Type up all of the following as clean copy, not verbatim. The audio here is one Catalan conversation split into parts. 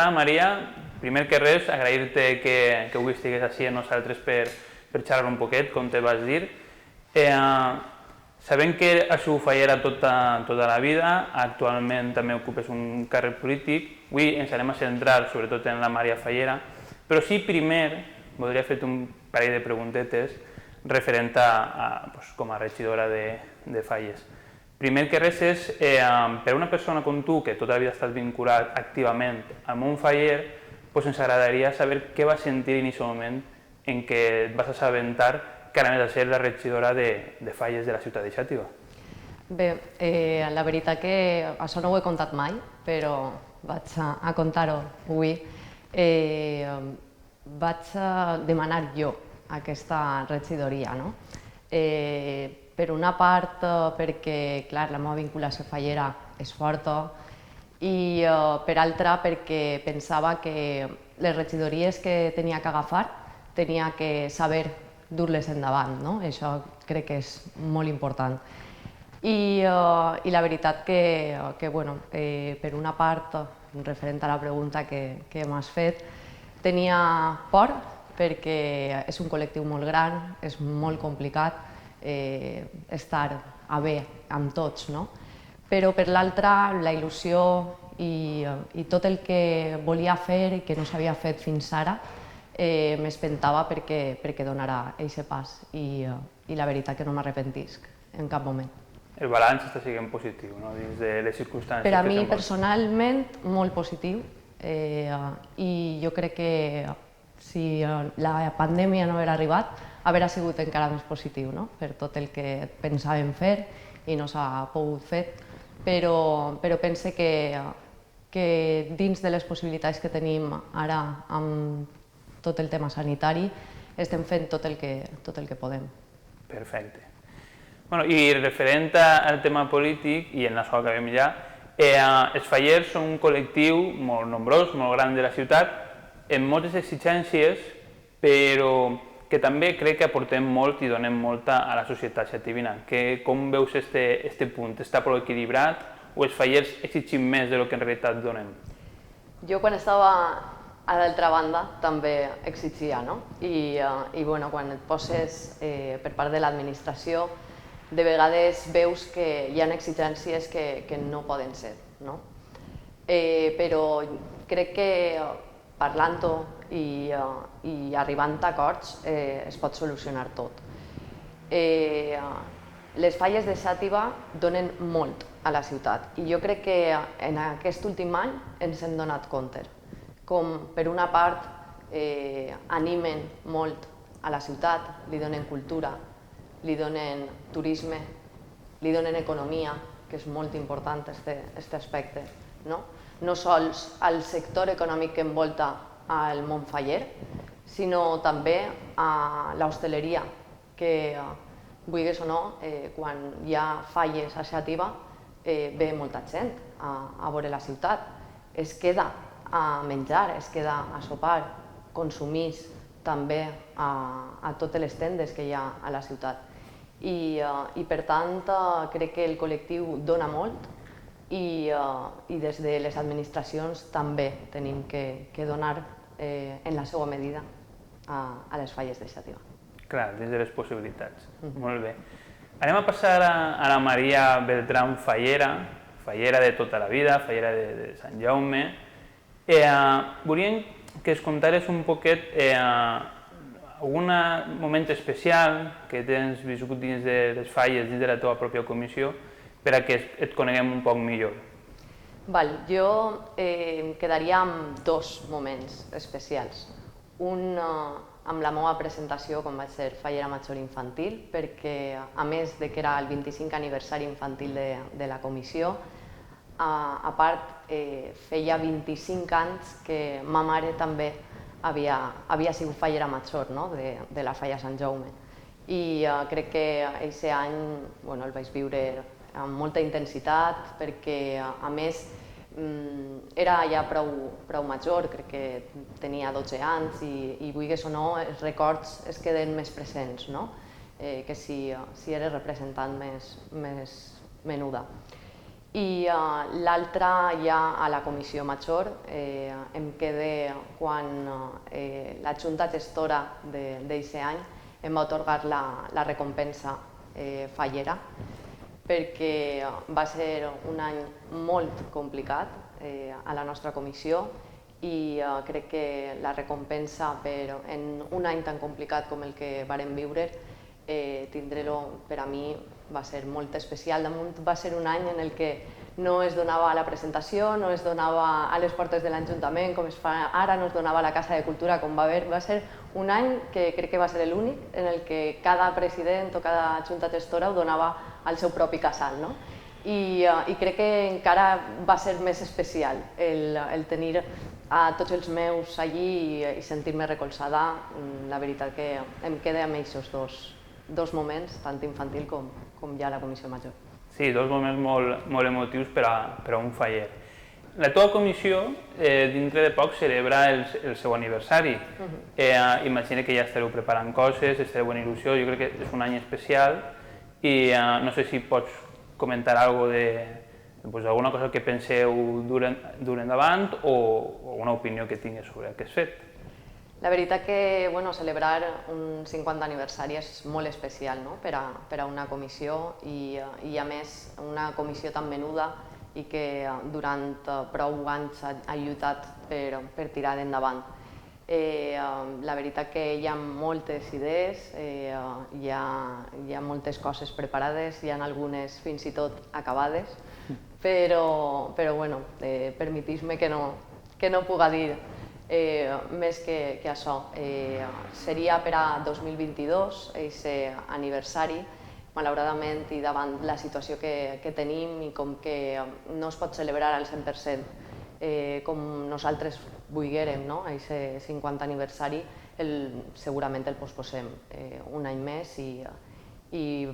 vesprada, Maria. Primer que res, agrair-te que avui estigués així amb nosaltres per xerrar un poquet, com te vas dir. Sabem que has sigut fallera tota la vida, actualment també ocupes un càrrec polític. Avui ens anem a centrar sobretot en la Maria Fallera, però sí primer voldria fer-te un parell de preguntetes referent com a regidora de Falles. Primer que res és, per a una persona com tu, que tota la vida ha estat vinculat activament al món faller, ens agradaria saber què vas sentir en aquest moment en què et vas assabentar que anaves a ser la regidora de Falles de la ciutat de Xàtiva. Bé, la veritat que això no ho he contat mai, però vaig a contar-ho avui. Vaig demanar jo aquesta regidoria, no? Per una part perquè, clar, la meva vinculació fallera és forta i per altra perquè pensava que les regidories que tenia que agafar tenia que saber dur-les endavant, no? Això crec que és molt important. I la veritat que bueno, per una part, referent a la pregunta que m'has fet, tenia por perquè és un col·lectiu molt gran, és molt complicat estar a bé amb tots, no? Però per l'altra, la il·lusió i tot el que volia fer i que no s'havia fet fins ara m'espentava perquè donara aquest pas i la veritat que no m'arrepentisc en cap moment. El balanç està sent positiu, no? Dins de les circumstàncies. Per a mi personalment molt positiu i jo crec que si la pandèmia no hagués arribat hauria sigut encara més positiu, no? Per tot el que pensàvem fer i no s'ha pogut fer, però pense que dins de les possibilitats que tenim ara amb tot el tema sanitari estem fent tot el que podem. Perfecte. I referent al tema polític, i en això acabem ja, els fallers són un col·lectiu molt nombrós, molt gran de la ciutat, amb moltes exigències, però que també crec que aportem molt i donem molta a la societat xativina. Com veus aquest punt? Està prou equilibrat o els fallers exigim més del que en realitat donem? Jo quan estava a l'altra banda també exigia, no? I quan et poses per part de l'administració, de vegades veus que hi ha exigències que no poden ser, no? Però crec que parlant-ho i arribant a acords es pot solucionar tot. Les falles de Xàtiva donen molt a la ciutat i jo crec que en aquest últim any ens hem donat compte. Com per una part animen molt a la ciutat, li donen cultura, li donen turisme, li donen economia, que és molt important aquest aspecte, no sols al sector econòmic que envolta al món faller, sinó també a l'hostaleria, que vulguis o no, quan hi ha falles a Xàtiva ve molta gent a veure la ciutat, es queda a menjar, es queda a sopar, consumís també a totes les tendes que hi ha a la ciutat. I per tant crec que el col·lectiu dona molt i des de les administracions també tenim que donar en la seva medida a les falles de Xàtiva. Clar, dins de les possibilitats. Molt bé. Anem a passar a la Maria Beltrán Fallera, fallera de tota la vida, fallera de Sant Jaume. Volíem que es contares un poquet algun moment especial que tens viscut dins de les falles, dins de la teva pròpia comissió, per a que et coneguem un poc millor. Jo em quedaria amb dos moments especials. Un amb la meva presentació quan vaig ser fallera major infantil, perquè a més que era el 25 aniversari infantil de la comissió, a part feia 25 anys que ma mare també havia sigut fallera major de la falla Sant Jaume. I crec que aquest any el vaig viure amb molta intensitat perquè a més era ja prou major, crec que tenia 12 anys i vulguis o no els records es queden més presents que si eres representant més menuda. I l'altra ja a la comissió major, em queda quan la junta gestora d'aquest any em va atorgar la recompensa fallera, perquè va ser un any molt complicat a la nostra comissió i crec que la recompensa en un any tan complicat com el que vàrem viure, tindre-lo per a mi va ser molt especial. Damunt va ser un any en el que no es donava la presentació, no es donava a les portes de l'Ajuntament com es fa ara, no es donava a la Casa de Cultura com va haver. Va ser un any que crec que va ser l'únic en el que cada president o cada junta gestora ho donava al seu propi casal, no? I crec que encara va ser més especial el tenir a tots els meus allí i sentir-me recolzada. La veritat que em queda amb aquests dos moments, tant infantil com ja a la comissió major. Sí, dos moments molt emotius per a un faller. La teva comissió, dintre de poc, celebra el seu aniversari. Imagina que ja estareu preparant coses, estareu en il·lusió, jo crec que és un any especial i no sé si pots comentar alguna cosa que penseu dur endavant o una opinió que tingues sobre aquest fet. La veritat que celebrar un 50 aniversari és molt especial per a una comissió i a més una comissió tan menuda i que durant prou anys ha lluitat per tirar endavant. La veritat que hi ha moltes idees, hi ha moltes coses preparades, hi ha algunes fins i tot acabades, però permetís-me que no puga dir més que això. Seria per a 2022, aquest aniversari, malauradament, i davant la situació que tenim i com que no es pot celebrar al 100% com nosaltres vulguérem, aquest 50 aniversari, segurament el posposem un any més i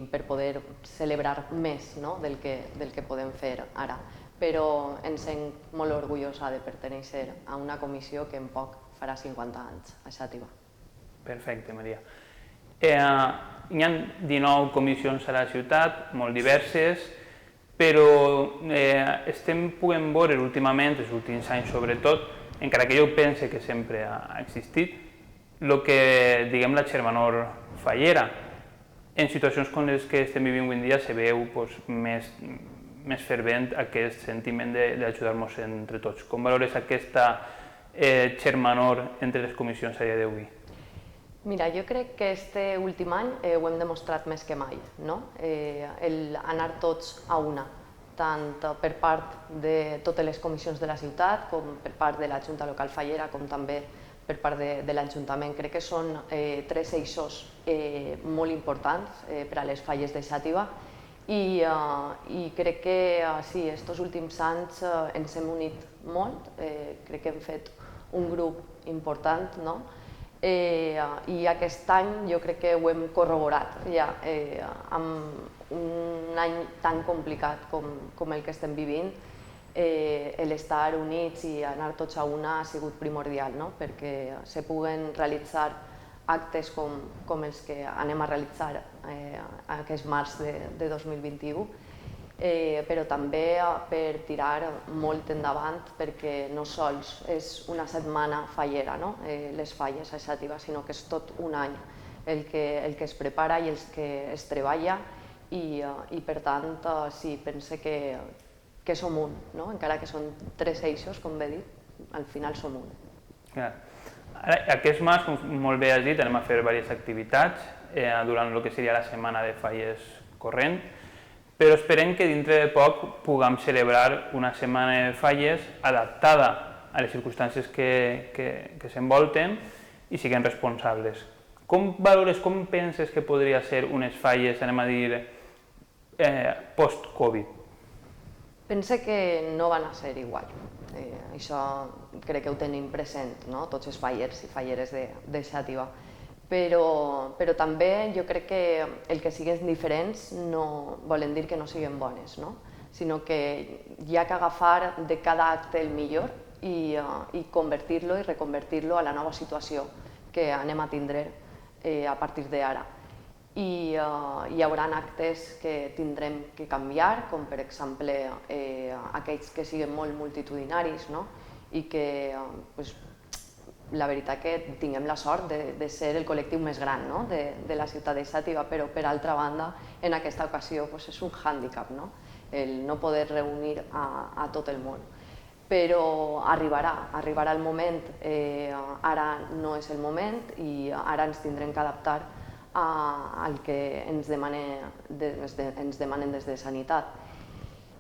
per poder celebrar més del que podem fer ara. Però em sent molt orgullosa de pertenèixer a una comissió que en poc farà 50 anys a Xàtiva. Perfecte, Maria. Hi ha 19 comissions a la ciutat, molt diverses, però estem podent veure últimament, els últims anys sobretot, encara que jo pense que sempre ha existit, el que diguem la germanor fallera. En situacions com les que estem vivint avui en dia se veu més fervent aquest sentiment d'ajudar-nos entre tots. Com valores aquesta germanor entre les comissions a dia d'avui? Mira, jo crec que aquest últim any ho hem demostrat més que mai, anar tots a una, tant per part de totes les comissions de la ciutat, com per part de la Junta Local Fallera, com també per part de l'Ajuntament. Crec que són tres eixos molt importants per a les falles de Xàtiva i crec que sí, aquests últims anys ens hem unit molt, crec que hem fet un grup important, i aquest any jo crec que ho hem corroborat ja amb un any tan complicat com el que estem vivint. L'estar units i anar tots a una ha sigut primordial perquè se puguen realitzar actes com els que anem a realitzar aquest març de 2021, però també per tirar molt endavant, perquè no sols és una setmana fallera, les falles a Xàtiva, sinó que és tot un any el que es prepara i el que es treballa i per tant sí, pense que som un, encara que són tres eixos, com bé dit, al final som un. Aquest març, com molt bé has dit, anem a fer diverses activitats durant el que seria la setmana de falles corrent, però esperem que dintre de poc puguem celebrar una setmana de falles adaptada a les circumstàncies que s'envolten i siguem responsables. Com valores, com penses que podria ser unes falles, anem a dir, post-Covid? Pense que no van a ser igual. Això crec que ho tenim present, tots els fallers i falleres de Xàtiva. Però també jo crec que el que siguin diferents no volen dir que no siguin bones, sinó que hi ha que agafar de cada acte el millor i convertir-lo i reconvertir-lo a la nova situació que anem a tindre a partir d'ara. hi haurà actes que tindrem que canviar, com per exemple aquells que siguin molt multitudinaris, no? I que la veritat que tinguem la sort de ser el col·lectiu més gran, no? de la ciutat de Xàtiva, però per altra banda en aquesta ocasió és un hàndicap, no? El no poder reunir a tot el món. Però arribarà el moment, ara no és el moment i ara ens tindrem que adaptar al que ens demanen des de Sanitat.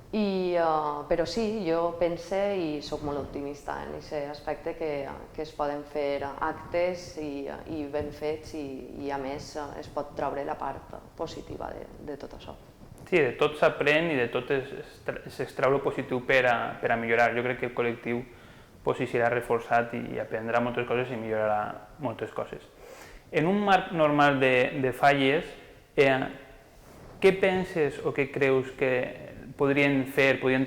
Però sí, jo pense i soc molt optimista en aquest aspecte que es poden fer actes i ben fets i a més es pot treure la part positiva de tot això. Sí, de tot s'aprèn i de tot s'extrau el positiu per a millorar. Jo crec que el col·lectiu s'hi serà reforçat i aprendrà moltes coses i millorarà moltes coses. En un marc normal de falles, què penses o què creus que podrien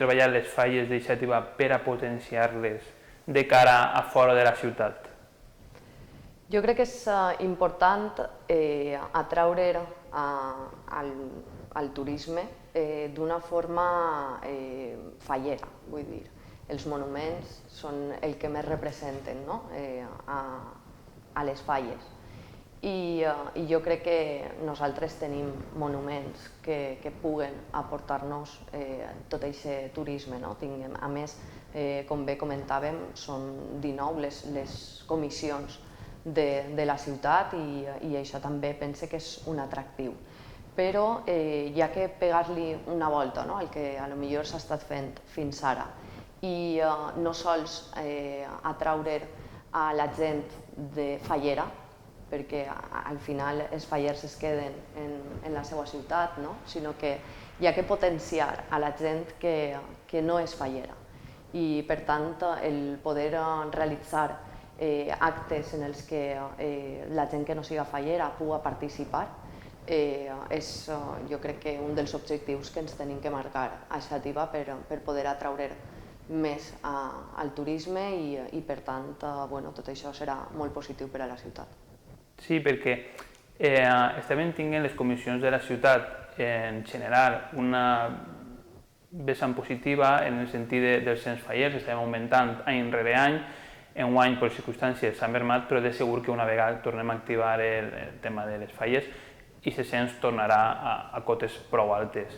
treballar les falles de Xàtiva per a potenciar-les de cara a fora de la ciutat? Jo crec que és important atraure al turisme d'una forma fallera, vull dir. Els monuments són el que més representen, no? A les falles. I jo crec que nosaltres tenim monuments que puguen aportar-nos tot aquest turisme. A més, com bé comentàvem, són 19 les comissions de la ciutat i això també pense que és un atractiu. Però hi ha que pegar-li una volta al que potser s'ha estat fent fins ara i no sols atraure a la gent de fallera, perquè al final els fallers es queden en la seva ciutat, sinó que hi ha que potenciar a la gent que no és fallera. I per tant, el poder realitzar actes en els que la gent que no siga fallera pugui participar és, jo crec que un dels objectius que ens tenim que marcar a Xàtiva per poder atraure més al turisme i per tant tot això serà molt positiu per a la ciutat. Sí, perquè estem tenint les comissions de la ciutat en general una vessant positiva en el sentit dels cens fallers, estem augmentant any rere any, enguany per circumstàncies s'ha mermat, però de segur que una vegada tornem a activar el tema de les falles i el cens tornarà a cotes prou altes.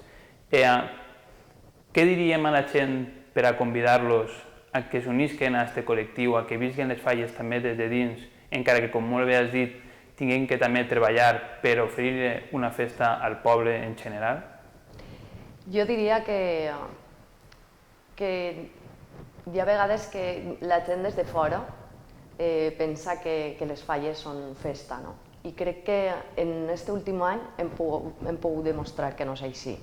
Què diríem a la gent per a convidar-los a que s'unisquen a aquest col·lectiu, a que visquen les falles també des de dins, encara que, com molt bé has dit, tinguem que també treballar per oferir una festa al poble en general? Jo diria que hi ha vegades que la gent des de fora pensa que les falles són festa, no? I crec que en aquest últim any hem pogut demostrar que no és així,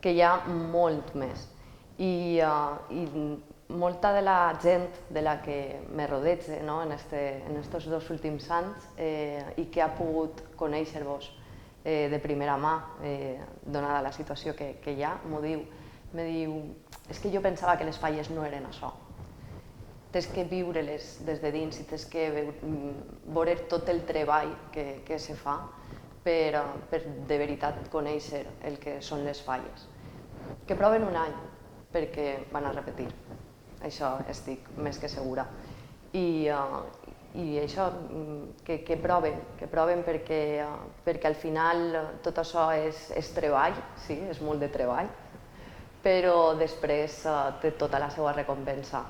que hi ha molt més. I molta de la gent de la que me rodeja en aquests 2 últims anys i que ha pogut conèixer-vos de primera mà, donada la situació que hi ha, me diu és que jo pensava que les falles no eren això. Tens que viure-les des de dins i tens que veure tot el treball que se fa per de veritat conèixer el que són les falles. Que proven un any, perquè van a repetir. Això estic més que segura. I això, que proven perquè al final tot això és treball, sí, és molt de treball, però després té tota la seva recompensa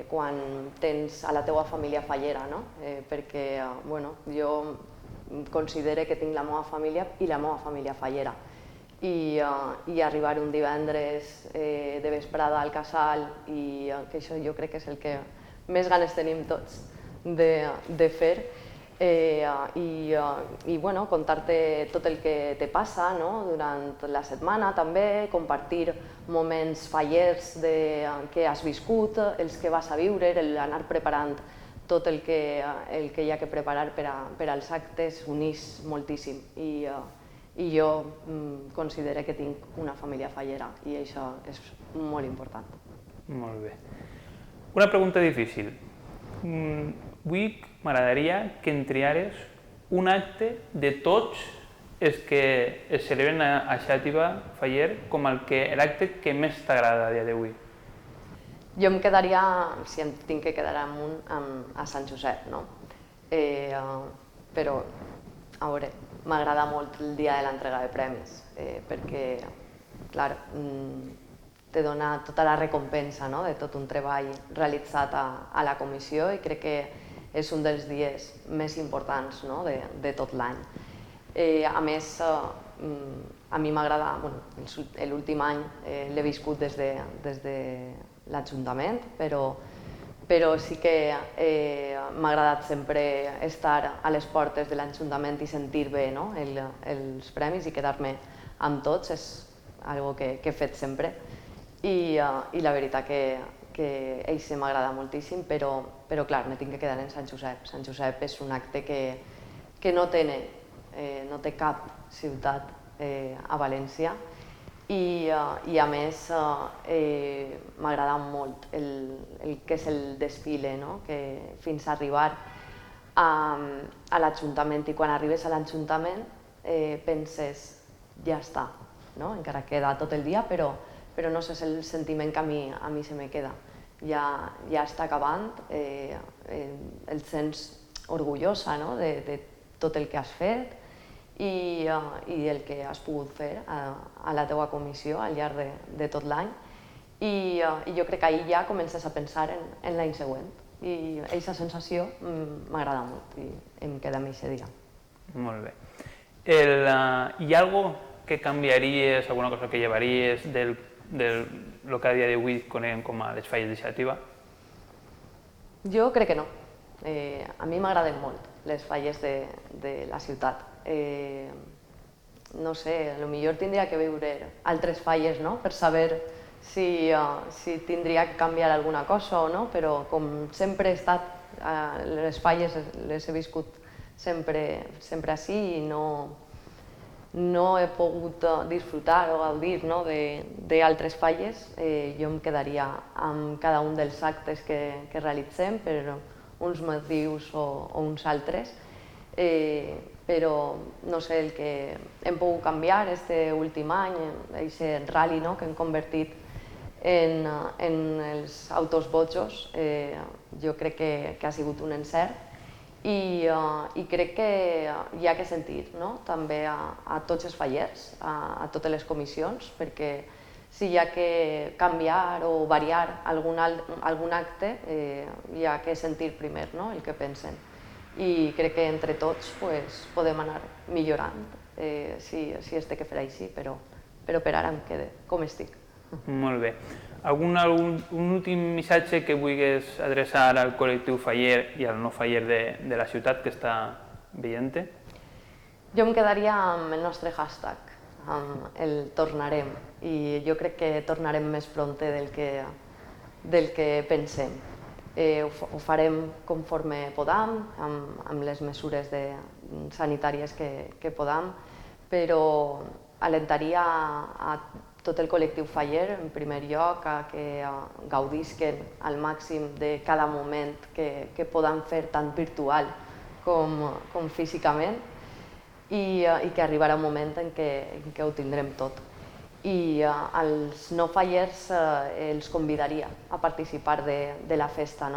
quan tens a la teua família fallera, no? Perquè jo considero que tinc la meva família i la meva família fallera. I arribar un divendres de vesprada al casal i que això jo crec que és el que més ganes tenim tots de fer i contar-te tot el que te passa durant la setmana també, compartir moments fallers que has viscut, els que vas a viure, anar preparant tot el que hi ha que preparar per als actes, unís moltíssim. I jo considero que tinc una família fallera i això és molt important. Molt bé. Una pregunta difícil. M'agradaria que en triares un acte de tots és que es celebren a Xàtiva Faller com l'acte que més t'agrada a dia d'avui. Jo em quedaria, si em tinc que quedar amunt, a Sant Josep, no? Però, a veure, m'agrada molt el dia de l'entrega de premis, perquè, clar, te dona tota la recompensa de tot un treball realitzat a la comissió i crec que és un dels dies més importants de tot l'any. A més, a mi m'agrada, l'últim any l'he viscut des de l'Ajuntament, però sí que m'ha agradat sempre estar a les portes de l'Ajuntament i sentir bé els premis i quedar-me amb tots, és una cosa que he fet sempre. I la veritat que eixe m'agrada moltíssim, però clar, me tinc que quedar en Sant Josep. Sant Josep és un acte que no té cap ciutat a València i a més m'agrada molt el que és el desfile, que fins a arribar a l'Ajuntament i quan arribes a l'Ajuntament penses ja està, encara queda tot el dia però no sé, és el sentiment que a mi se me queda. Ja està acabant, el sents orgullosa de tot el que has fet i el que has pogut fer a la teva comissió al llarg de tot l'any. I jo crec que ahir ja comences a pensar en l'any següent. I aquesta sensació m'agrada molt i em queda amb aquest dia. Molt bé. Hi ha algo que canviaries, alguna cosa que llevaries del que a dia d'avui coneguem com a les falles de Xàtiva? Jo crec que no. A mi m'agraden molt les falles de la ciutat. No sé, potser tindria que veure altres falles per saber si tindria que canviar alguna cosa o no, però com sempre he estat, les falles les he viscut sempre així i no he pogut disfrutar o gaudir d'altres falles. Jo em quedaria amb cada un dels actes que realitzem per uns motius o uns altres, però no sé, el que hem pogut canviar aquest últim any, aquest rally que hem convertit en els autos bojos, jo crec que ha sigut un encert i crec que hi ha que sentir també a tots els fallers, a totes les comissions, perquè si hi ha que canviar o variar algun acte, hi ha que sentir primer el que pensen. I crec que entre tots podem anar millorant si es té que fer així, però per ara em quedo com estic. Molt bé. Un últim missatge que vulguis adreçar al col·lectiu faller i al no faller de la ciutat que està veient? Jo em quedaria amb el nostre hashtag, amb el tornarem, i jo crec que tornarem més prompte del que pensem. Ho farem conforme podam, amb les mesures sanitàries que podam, però alentaria a tot el col·lectiu faller, en primer lloc, a que gaudisquen al màxim de cada moment que podam fer tant virtual com físicament i que arribarà un moment en què ho tindrem tot. I als no fallers els convidaria a participar de la festa,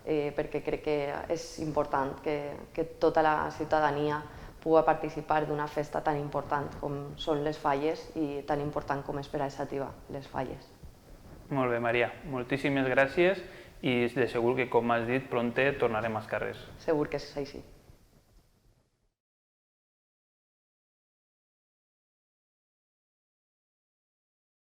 perquè crec que és important que tota la ciutadania pugui participar d'una festa tan important com són les falles i tan important com és per a Xàtiva les falles. Molt bé, Maria. Moltíssimes gràcies i de segur que, com has dit, prompte tornarem als carrers. Segur que és així.